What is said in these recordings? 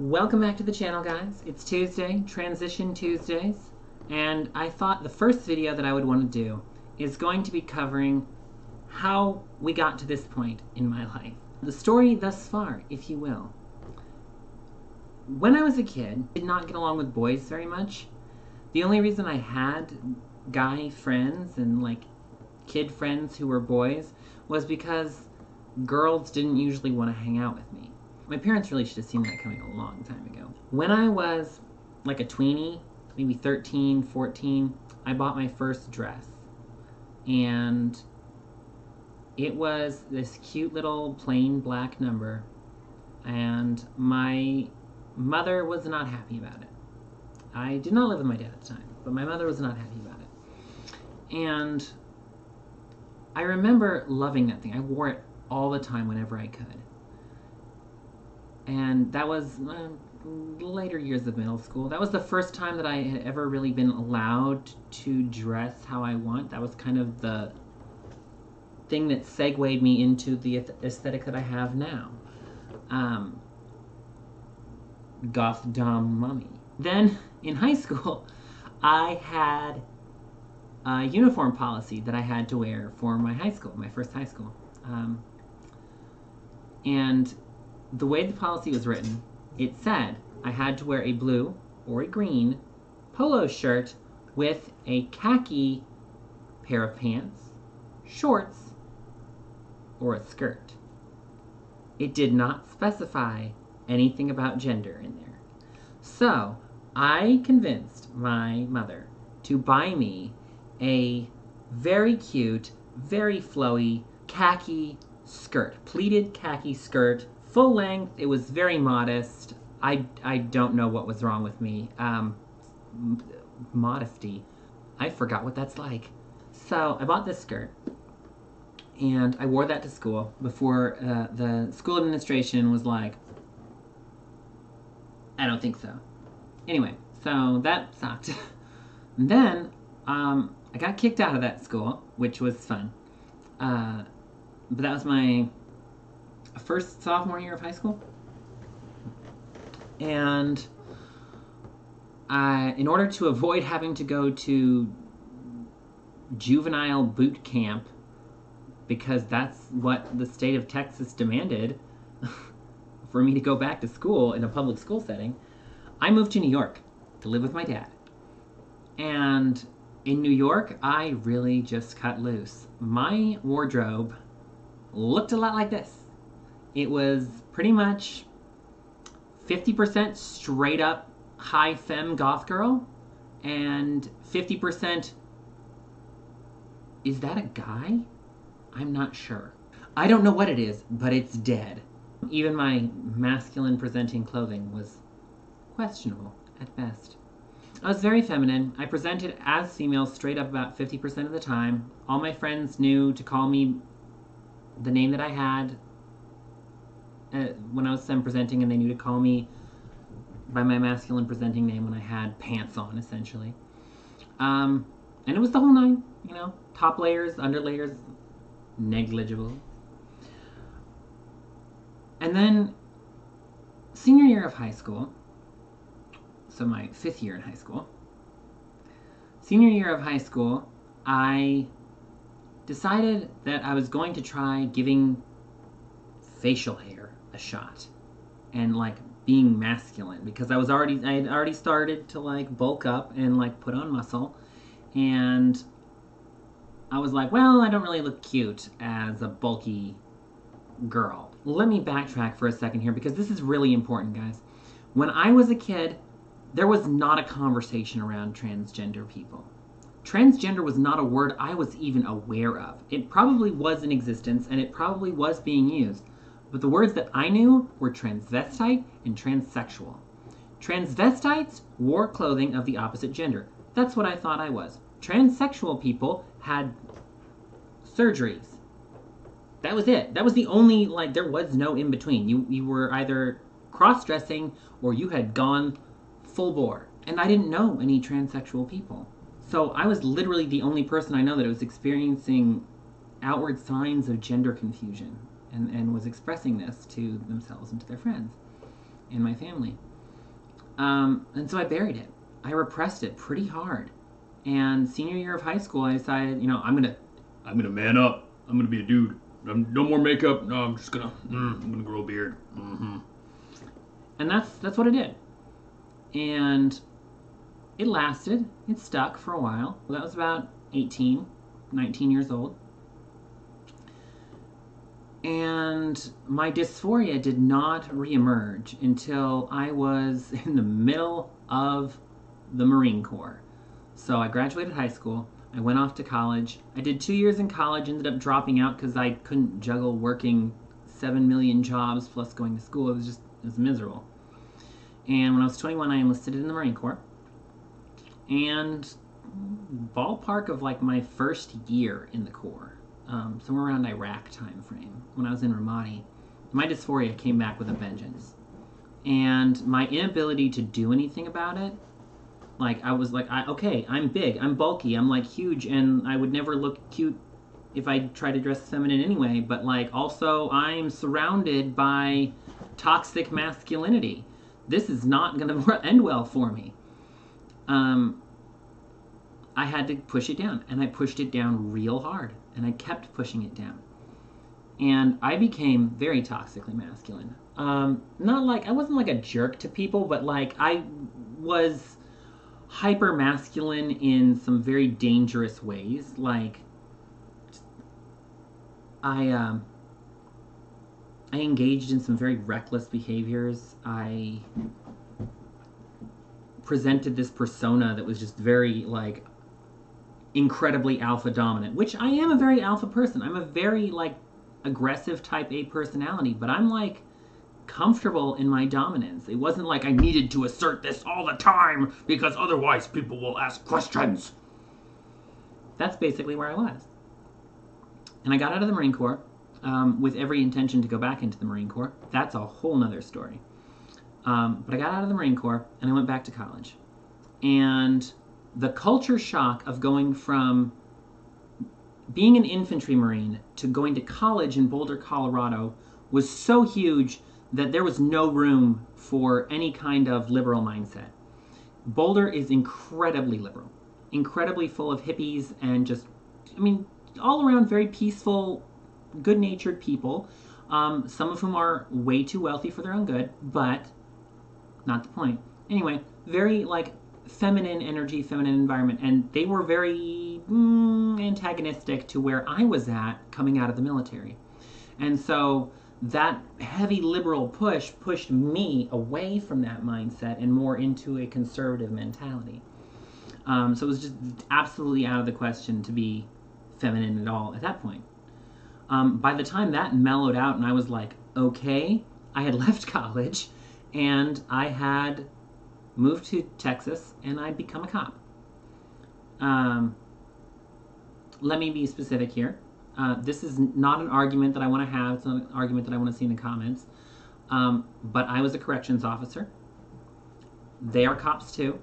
Welcome back to the channel, guys. It's Tuesday, Transition Tuesdays, and I thought the first video that I would want to do is going to be covering how we got to this point in my life. The story thus far, if you will. When I was a kid, I did not get along with boys very much. The only reason I had guy friends and kid friends who were boys was because girls didn't usually want to hang out with me. My parents really should have seen that coming a long time ago. When I was like a tweenie, maybe 13, 14, I bought my first dress. And it was this cute little plain black number. And my mother was not happy about it. I did not live with my dad at the time, but my mother was not happy about it. And I remember loving that thing. I wore it all the time whenever I could. And that was later years of middle school. That was the first time that I had ever really been allowed to dress how I want. That was kind of the thing that segued me into the aesthetic that I have now. Goth dom mommy. Then in high school, I had a uniform policy that I had to wear for my high school, my first high school. And the way the policy was written, it said I had to wear a blue or a green polo shirt with a khaki pair of pants, shorts, or a skirt. It did not specify anything about gender in there. So I convinced my mother to buy me a very cute, very flowy khaki skirt, pleated khaki skirt, full length. It was very modest. I don't know what was wrong with me. Modesty. I forgot what that's like. So I bought this skirt, and I wore that to school before the school administration was like, I don't think so. Anyway, so that sucked. And then I got kicked out of that school, which was fun. But that was my first sophomore year of high school. And in order to avoid having to go to juvenile boot camp, because that's what the state of Texas demanded for me to go back to school in a public school setting, I moved to New York to live with my dad. And in New York, I really just cut loose. My wardrobe looked a lot like this. It was pretty much 50% straight up high femme goth girl and 50% is that a guy? I'm not sure. I don't know what it is, but it's dead. Even my masculine presenting clothing was questionable at best. I was very feminine. I presented as female straight up about 50% of the time. All my friends knew to call me the name that I had when I was presenting, and they knew to call me by my masculine presenting name when I had pants on, essentially. And it was the whole nine, you know, top layers, under layers, negligible. And then senior year of high school, so my 5th year in high school, senior year of high school, I decided that I was going to try giving facial hair a shot and being masculine, because I had already started to bulk up and put on muscle, and I was like, well, I don't really look cute as a bulky girl. Let me backtrack for a second here, because this is really important, guys. When I was a kid, there was not a conversation around transgender people. Transgender was not a word I was even aware of. It probably was in existence, and it probably was being used. But the words that I knew were transvestite and transsexual. Transvestites wore clothing of the opposite gender. That's what I thought I was. Transsexual people had surgeries. That was it. That was the only, there was no in between. You were either cross-dressing or you had gone full bore. And I didn't know any transsexual people. So I was literally the only person I know that was experiencing outward signs of gender confusion and was expressing this to themselves and to their friends and my family. And so I buried it. I repressed it pretty hard. And senior year of high school, I decided, I'm gonna man up. I'm gonna be a dude. No more makeup. No, I'm gonna grow a beard. Mm-hmm. And that's what I did. And it lasted. It stuck for a while. Well, that was about 18, 19 years old. And my dysphoria did not reemerge until I was in the middle of the Marine Corps. So I graduated high school. I went off to college. I did 2 years in college, ended up dropping out because I couldn't juggle working 7 million jobs plus going to school. It was miserable. And when I was 21, I enlisted in the Marine Corps. And ballpark of like my first year in the Corps, somewhere around Iraq time frame, when I was in Ramadi, my dysphoria came back with a vengeance. And my inability to do anything about it, like I was like, okay, I'm big, I'm bulky, I'm like huge, and I would never look cute if I tried to dress feminine anyway, but like also I'm surrounded by toxic masculinity. This is not going to end well for me. I had to push it down, and I pushed it down real hard, and I kept pushing it down. And I became very toxically masculine. Not like, I wasn't like a jerk to people, but like I was hyper masculine in some very dangerous ways. Like I engaged in some very reckless behaviors. I presented this persona that was just very like incredibly alpha dominant, which I am a very alpha person. I'm a very like aggressive type A personality, but I'm like comfortable in my dominance. It wasn't like I needed to assert this all the time because otherwise people will ask questions. That's basically where I was. And I got out of the Marine Corps with every intention to go back into the Marine Corps. That's a whole nother story. But I got out of the Marine Corps and I went back to college. And the culture shock of going from being an infantry Marine to going to college in Boulder, Colorado was so huge that there was no room for any kind of liberal mindset. Boulder is incredibly liberal, incredibly full of hippies and just, all around very peaceful, good-natured people, some of whom are way too wealthy for their own good, but not the point. Anyway, very like feminine energy, feminine environment, and they were very antagonistic to where I was at coming out of the military. And so that heavy liberal push pushed me away from that mindset and more into a conservative mentality. So it was just absolutely out of the question to be feminine at all at that point. By the time that mellowed out and I was like, okay, I had left college and I had moved to Texas and I'd become a cop. Let me be specific here. This is not an argument that I want to have. It's not an argument that I want to see in the comments. But I was a corrections officer. They are cops too.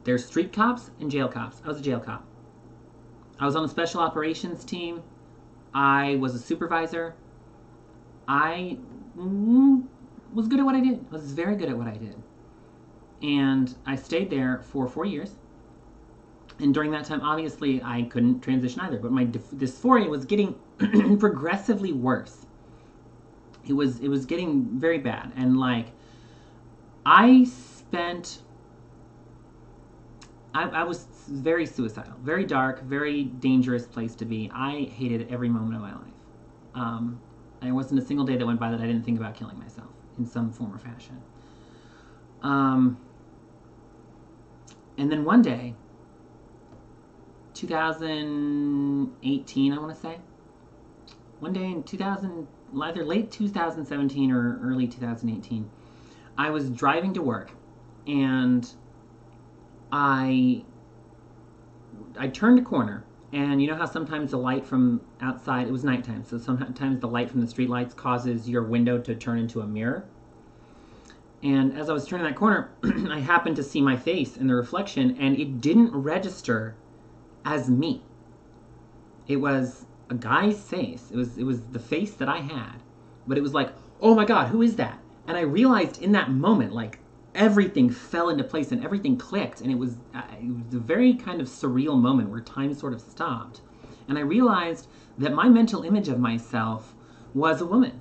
There's street cops and jail cops. I was a jail cop. I was on the special operations team. I was a supervisor. I was good at what I did. I was very good at what I did. And I stayed there for 4 years. And during that time, obviously, I couldn't transition either. But my dysphoria was getting progressively worse. It was getting very bad. And, like, I was very suicidal. Very dark, very dangerous place to be. I hated every moment of my life. There wasn't a single day that went by that I didn't think about killing myself in some form or fashion. And then one day, 2018, I want to say. One day in either late 2017 or early 2018, I was driving to work, and I turned a corner, and you know how sometimes the light from outside, it was nighttime, so sometimes the light from the street lights causes your window to turn into a mirror. And as I was turning that corner, I happened to see my face in the reflection, and it didn't register as me. It was a guy's face. It was the face that I had. But it was like, oh my God, who is that? And I realized in that moment, like, everything fell into place and everything clicked. And it was a very kind of surreal moment where time sort of stopped. And I realized that my mental image of myself was a woman.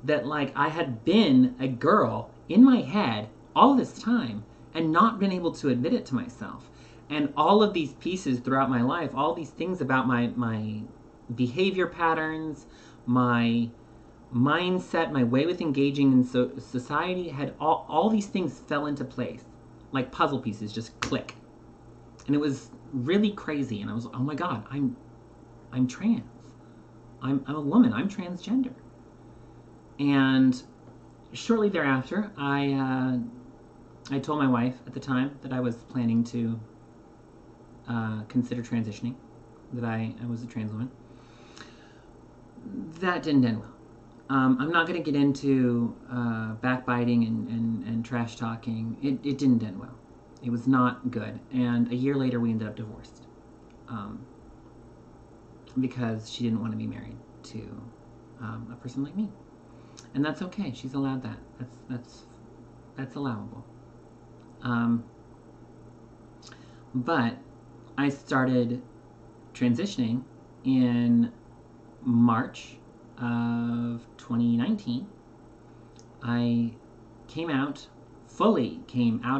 That, like, I had been a girl in my head all this time and not been able to admit it to myself. And all of these pieces throughout my life, all these things about my behavior patterns, my mindset, my way with engaging in society, had all these things fell into place. Like puzzle pieces, just click. And it was really crazy. And I was, oh my God, I'm trans. I'm a woman. I'm transgender. And shortly thereafter, I told my wife at the time that I was planning to consider transitioning, that I was a trans woman. That didn't end well. I'm not going to get into backbiting and trash talking. It didn't end well. It was not good. And a year later, we ended up divorced because she didn't want to be married to a person like me. And that's okay. She's allowed that. That's allowable. But I started transitioning in March of 2019. I came out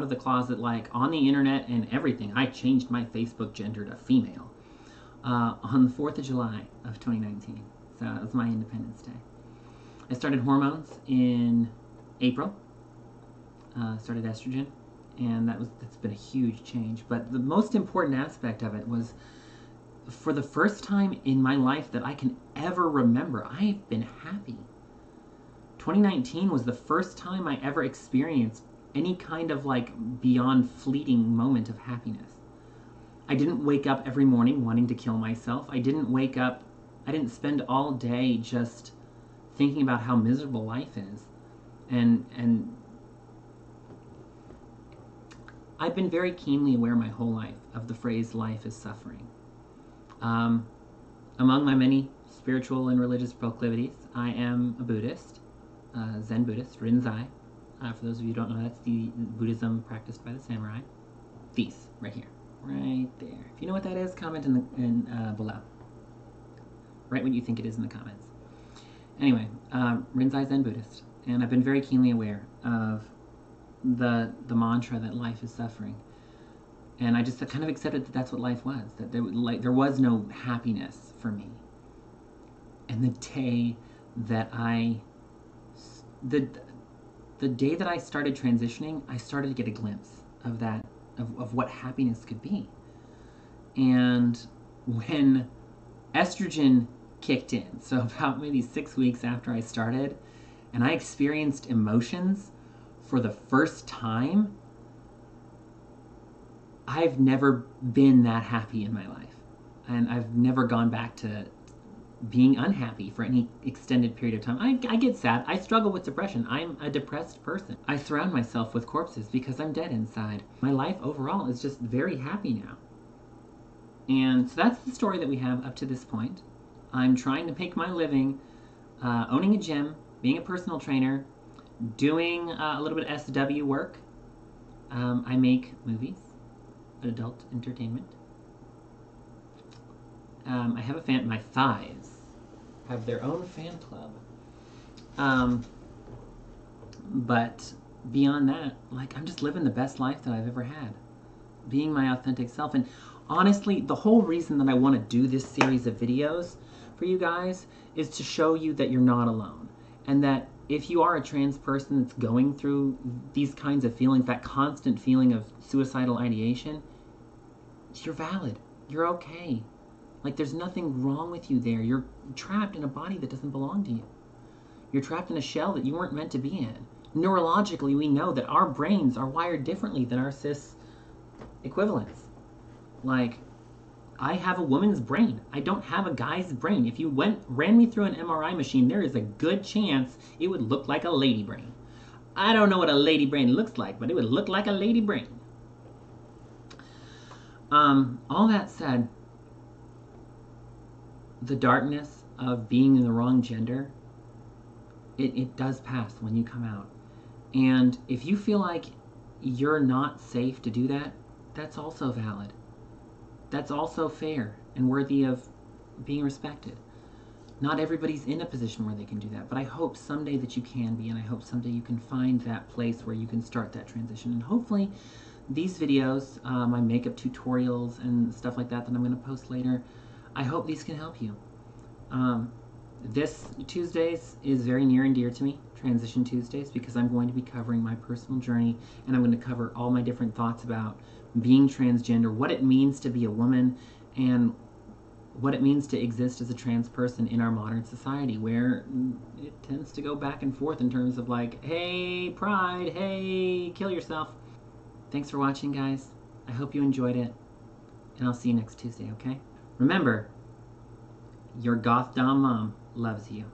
of the closet, like, on the internet and everything. I changed my Facebook gender to female on the 4th of July of 2019. So it was my Independence Day. I started hormones in April. Started estrogen, and that's been a huge change. But the most important aspect of it was, for the first time in my life that I can ever remember, I've been happy. 2019 was the first time I ever experienced any kind of, like, beyond fleeting moment of happiness. I didn't wake up every morning wanting to kill myself. I didn't spend all day just thinking about how miserable life is. And I've been very keenly aware my whole life of the phrase life is suffering. Among my many spiritual and religious proclivities, I am a Buddhist, Zen Buddhist, Rinzai. For those of you who don't know, that's the Buddhism practiced by the samurai. These, right here, right there. If you know what that is, comment in below. Write what you think it is in the comments. Anyway, Rinzai Zen Buddhist, and I've been very keenly aware of the mantra that life is suffering. And I just kind of accepted that that's what life was, that there was no happiness for me. And the day that the day that I started transitioning, I started to get a glimpse of that, of what happiness could be. And when estrogen kicked in, so about maybe 6 weeks after I started, and I experienced emotions for the first time, I've never been that happy in my life. And I've never gone back to being unhappy for any extended period of time. I get sad. I struggle with depression. I'm a depressed person. I surround myself with corpses because I'm dead inside. My life overall is just very happy now. And so that's the story that we have up to this point. I'm trying to make my living owning a gym, being a personal trainer, doing a little bit of SW work. I make movies, adult entertainment. I have a fan. My thighs have their own fan club. But beyond that, like, I'm just living the best life that I've ever had, being my authentic self. And honestly, the whole reason that I want to do this series of videos for you guys is to show you that you're not alone, and that if you are a trans person that's going through these kinds of feelings, that constant feeling of suicidal ideation, you're valid. You're okay. Like, there's nothing wrong with you there. You're trapped in a body that doesn't belong to you. You're trapped in a shell that you weren't meant to be in. Neurologically, we know that our brains are wired differently than our cis equivalents. Like, I have a woman's brain. I don't have a guy's brain. If you ran me through an MRI machine, there is a good chance it would look like a lady brain. I don't know what a lady brain looks like, but it would look like a lady brain. All that said, the darkness of being in the wrong gender, it does pass when you come out. And if you feel like you're not safe to do that, that's also valid. That's also fair and worthy of being respected. Not everybody's in a position where they can do that, but I hope someday that you can be, and I hope someday you can find that place where you can start that transition. And hopefully these videos, my makeup tutorials and stuff like that I'm going to post later, I hope these can help you. This Tuesdays is very near and dear to me, Transition Tuesdays, because I'm going to be covering my personal journey, and I'm going to cover all my different thoughts about being transgender, what it means to be a woman, and what it means to exist as a trans person in our modern society, where it tends to go back and forth in terms of like, hey, pride, hey, kill yourself. Thanks for watching, guys. I hope you enjoyed it, and I'll see you next Tuesday, okay? Remember, your goth dom mom loves you.